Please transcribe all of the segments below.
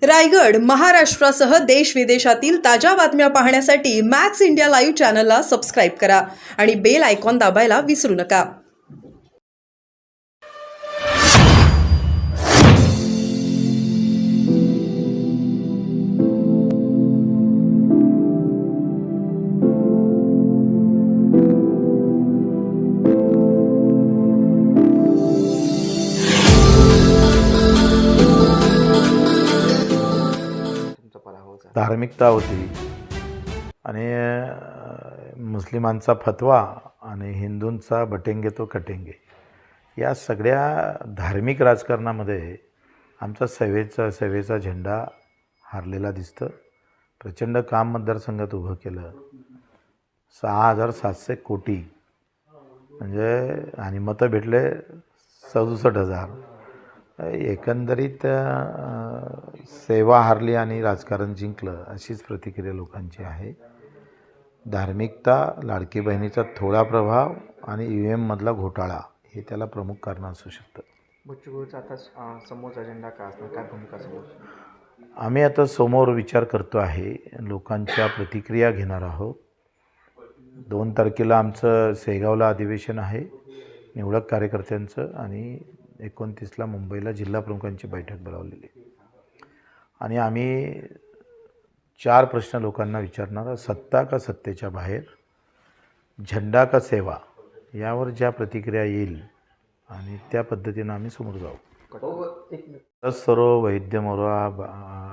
रायगड, महाराष्ट्रासह देश विदेशातील ताज्या बातम्या पाहण्यासाठी मॅक्स इंडिया लाईव्ह चॅनलला सबस्क्राईब करा आणि बेल आयकॉन दाबायला विसरू नका. धार्मिकता होती आणि मुस्लिमांचा फतवा आणि हिंदूंचा बटेंगे तो कटेंगे, या सगळ्या धार्मिक राजकारणामध्ये आमचा सेवेचा झेंडा हारलेला दिसतं. प्रचंड काम मतदारसंघात उभं केलं. 6,700 कोटी म्हणजे आणि मतं भेटले 67,000. एकंदरीत सेवा हारली आणि राजकारण जिंकलं, अशीच प्रतिक्रिया लोकांची आहे. धार्मिकता, लाडकी बहिणीचा थोडा प्रभाव आणि EVM मधला घोटाळा हे त्याला प्रमुख कारण असू शकतं. बच्चूभाऊचा आता समोरचा अजेंडा काय असणार, काय भूमिका समोर? आम्ही आता समोर विचार करतो आहे, लोकांच्या प्रतिक्रिया घेणार आहोत. 2 तारखेला आमचं शेगावला अधिवेशन आहे निवडक कार्यकर्त्यांचं आणि 29ला मुंबईला जिल्हा प्रमुखांची बैठक बोलावलेली आणि आम्ही 4 प्रश्न लोकांना विचारणार. सत्ता का सत्तेच्या बाहेर, झेंडा का सेवा, यावर ज्या प्रतिक्रिया येईल आणि त्या पद्धतीनं आम्ही समोर जाऊ. सर्व वैद्यमोरा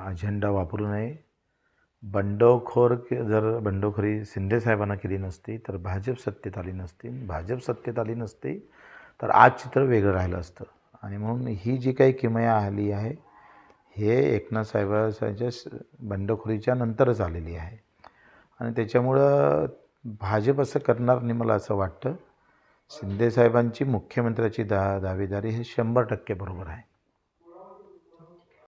अजेंडा वापरू नये. जर बंडखोरी शिंदे साहेबांना केली नसती तर भाजप सत्तेत आली नसती. भाजप सत्तेत आली नसती तर आज चित्र वेगळं राहिलं असतं. आणि म्हणून ही जी काही किमया आली आहे हे एकनाथ साहेबांच्या बंडखोरीच्या नंतरच आलेली आहे आणि त्याच्यामुळं भाजप असं करणार नाही मला असं वाटतं. शिंदे साहेबांची मुख्यमंत्र्याची दावेदारी हे 100% बरोबर आहे.